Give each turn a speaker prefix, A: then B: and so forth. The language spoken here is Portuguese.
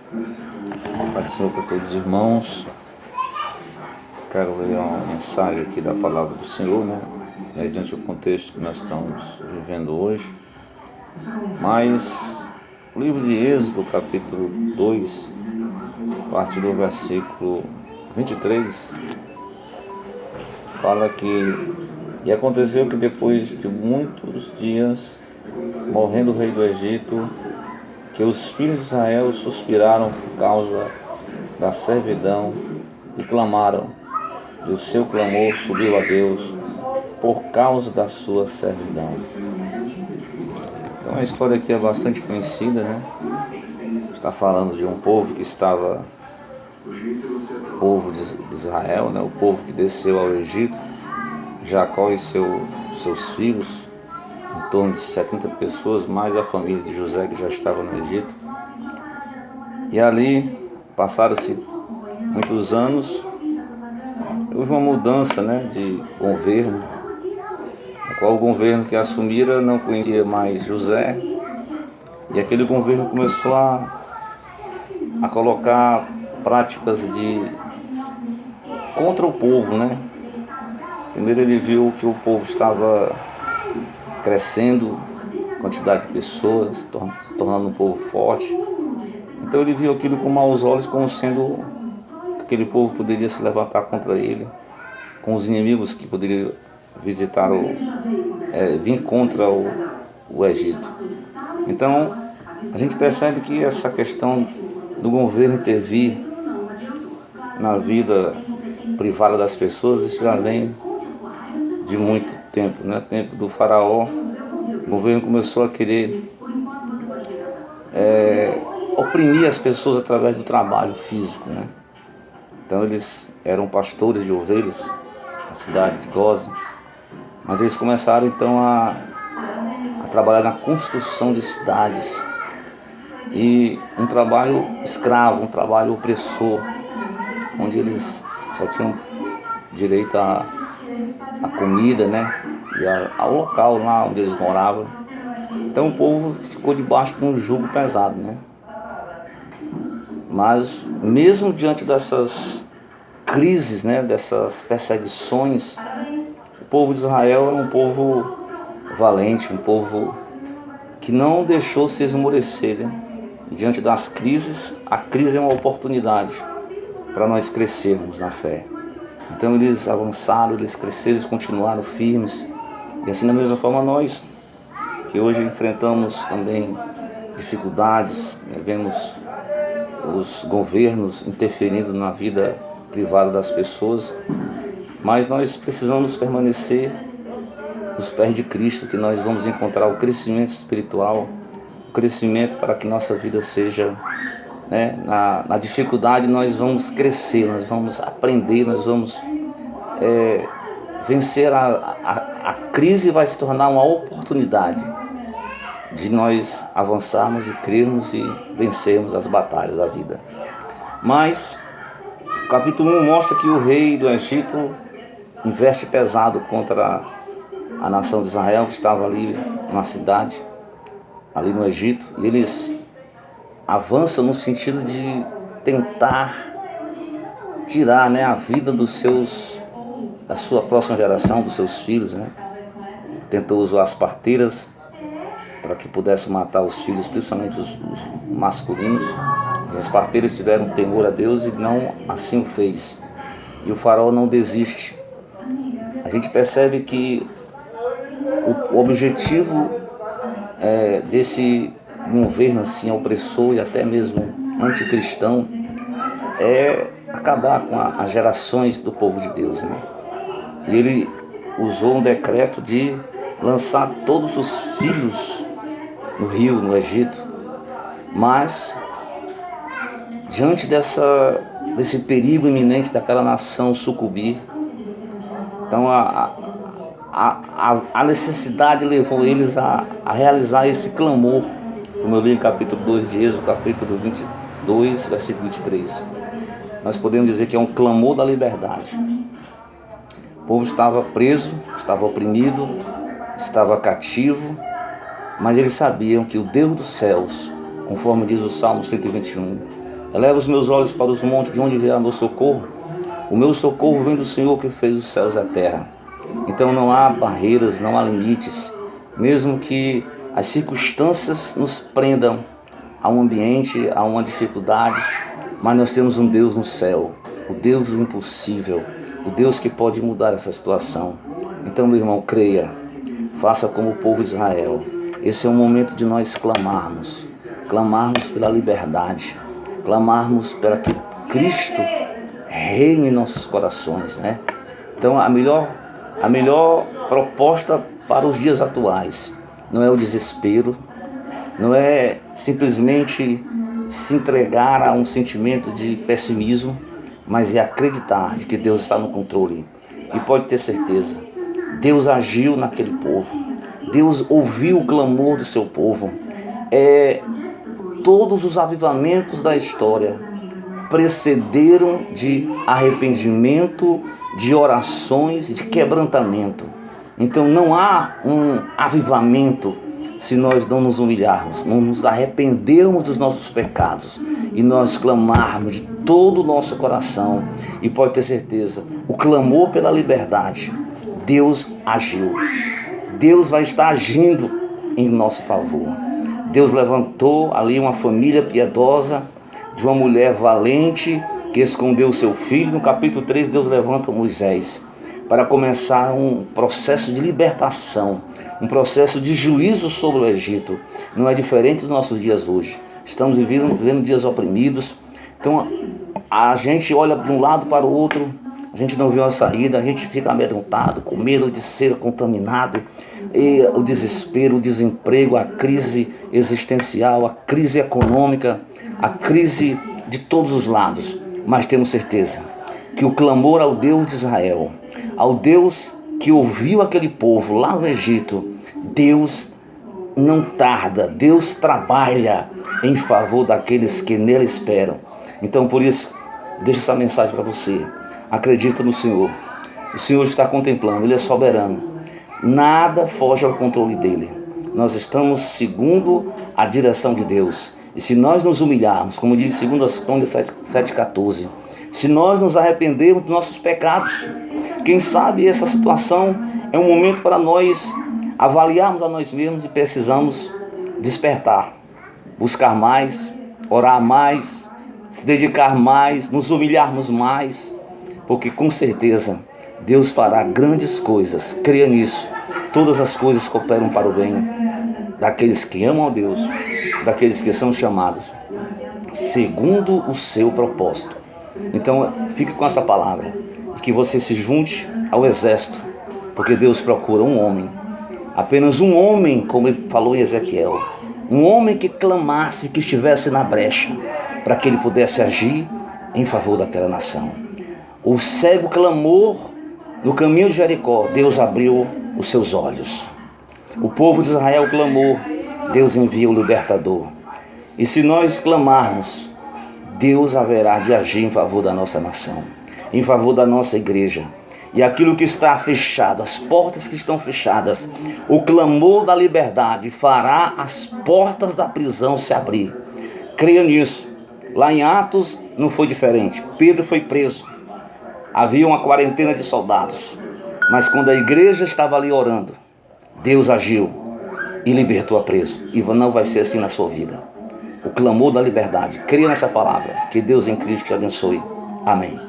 A: Pai do Senhor para todos os irmãos. Quero ler uma mensagem aqui da palavra do Senhor, mediante o contexto que nós estamos vivendo hoje. Mas o livro de Êxodo, capítulo 2, parte do versículo 23, fala que: e aconteceu que depois de muitos dias, morrendo o rei do Egito, que os filhos de Israel suspiraram por causa da servidão e clamaram, e o seu clamor subiu a Deus por causa da sua servidão. Então a história aqui é bastante conhecida, Está falando de um povo que estava, o povo de Israel, o povo que desceu ao Egito, Jacó e seus filhos, em torno de 70 pessoas, mais a família de José que já estava no Egito. E ali passaram-se muitos anos, houve uma mudança de governo, a qual o governo que assumira não conhecia mais José, e aquele governo começou a colocar práticas contra o povo, Primeiro ele viu que o povo estava crescendo, quantidade de pessoas, se tornando um povo forte. Então ele viu aquilo com maus olhos, como sendo que aquele povo poderia se levantar contra ele, com os inimigos que poderiam visitar vir contra o Egito. Então a gente percebe que essa questão do governo intervir na vida privada das pessoas, isso já vem de muito tempo, Tempo do faraó, o governo começou a querer oprimir as pessoas através do trabalho físico, Então eles eram pastores de ovelhas na cidade de Gósen, mas eles começaram então a trabalhar na construção de cidades, e um trabalho escravo, um trabalho opressor, onde eles só tinham direito à comida, e ao local lá onde eles moravam. Então o povo ficou debaixo de um jugo pesado, Mas mesmo diante dessas crises, dessas perseguições, o povo de Israel era um povo valente, um povo que não deixou se esmorecer, E diante das crises, a crise é uma oportunidade para nós crescermos na fé. Então eles avançaram, eles cresceram, eles continuaram firmes. E assim da mesma forma nós, que hoje enfrentamos também dificuldades, vemos os governos interferindo na vida privada das pessoas, mas nós precisamos permanecer nos pés de Cristo, que nós vamos encontrar o crescimento espiritual, o crescimento para que nossa vida seja, na dificuldade nós vamos crescer, nós vamos aprender, nós vamos vencer a crise, vai se tornar uma oportunidade de nós avançarmos e crermos e vencermos as batalhas da vida. Mas o capítulo 1 mostra que o rei do Egito investe pesado contra a nação de Israel, que estava ali numa cidade, ali no Egito, e eles avançam no sentido de tentar tirar a vida da sua próxima geração, dos seus filhos, Tentou usar as parteiras para que pudesse matar os filhos, principalmente os masculinos. As parteiras tiveram temor a Deus e não assim o fez. E o faraó não desiste. A gente percebe que o objetivo desse governo assim opressor e até mesmo anticristão é acabar com as gerações do povo de Deus, E ele usou um decreto de lançar todos os filhos no rio, no Egito. Mas diante desse perigo iminente daquela nação sucumbir, então a necessidade levou eles a realizar esse clamor, como eu li em capítulo 2 de Êxodo, capítulo 22, versículo 23. Nós podemos dizer que é um clamor da liberdade. O povo estava preso, estava oprimido, estava cativo, mas eles sabiam que o Deus dos céus, conforme diz o Salmo 121, Eleva os meus olhos para os montes, de onde virá meu socorro. O meu socorro vem do Senhor que fez os céus e a terra. Então não há barreiras, não há limites. Mesmo que as circunstâncias nos prendam a um ambiente, a uma dificuldade, mas nós temos um Deus no céu, o Deus do impossível, o Deus que pode mudar essa situação. Então, meu irmão, creia, faça como o povo de Israel. Esse é o momento de nós clamarmos pela liberdade, clamarmos para que Cristo reine em nossos corações, né? Então, a melhor proposta para os dias atuais não é o desespero, não é simplesmente se entregar a um sentimento de pessimismo, mas é acreditar de que Deus está no controle. E pode ter certeza, Deus agiu naquele povo, Deus ouviu o clamor do seu povo. Todos os avivamentos da história precederam de arrependimento, de orações, de quebrantamento. Então não há um avivamento se nós não nos humilharmos, não nos arrependermos dos nossos pecados e nós clamarmos de todo o nosso coração. E pode ter certeza, o clamor pela liberdade, Deus agiu. Deus vai estar agindo em nosso favor. Deus levantou ali uma família piedosa, de uma mulher valente que escondeu seu filho. No capítulo 3, Deus levanta Moisés para começar um processo de libertação, um processo de juízo sobre o Egito. Não é diferente dos nossos dias hoje. Estamos vivendo dias oprimidos. Então a gente olha de um lado para o outro, a gente não vê uma saída, a gente fica amedrontado, com medo de ser contaminado. E o desespero, o desemprego, a crise existencial, a crise econômica, a crise de todos os lados. Mas temos certeza que o clamor ao Deus de Israel, ao Deus que ouviu aquele povo lá no Egito, Deus não tarda, Deus trabalha em favor daqueles que nele esperam. Então por isso, deixo essa mensagem para você. Acredita no Senhor. O Senhor está contemplando, Ele é soberano. Nada foge ao controle dEle. Nós estamos segundo a direção de Deus. E se nós nos humilharmos, como diz 2 Crônicas 7,14, se nós nos arrependermos dos nossos pecados, quem sabe essa situação é um momento para nós avaliarmos a nós mesmos e precisamos despertar, buscar mais, orar mais, se dedicar mais, nos humilharmos mais, porque com certeza Deus fará grandes coisas. Creia nisso. Todas as coisas cooperam para o bem daqueles que amam a Deus, daqueles que são chamados segundo o seu propósito. Então fique com essa palavra e que você se junte ao exército, porque Deus procura um homem, apenas um homem, como ele falou em Ezequiel, um homem que clamasse, que estivesse na brecha, para que ele pudesse agir em favor daquela nação. O cego clamou no caminho de Jericó, Deus abriu os seus olhos. O povo de Israel clamou, Deus envia o libertador. E se nós clamarmos, Deus haverá de agir em favor da nossa nação, em favor da nossa igreja. E aquilo que está fechado, as portas que estão fechadas, o clamor da liberdade fará as portas da prisão se abrir. Creia nisso. Lá em Atos não foi diferente. Pedro foi preso. Havia uma quarentena de soldados. Mas quando a igreja estava ali orando, Deus agiu e libertou a preso. E não vai ser assim na sua vida. O clamor da liberdade. Creia nessa palavra. Que Deus em Cristo te abençoe. Amém.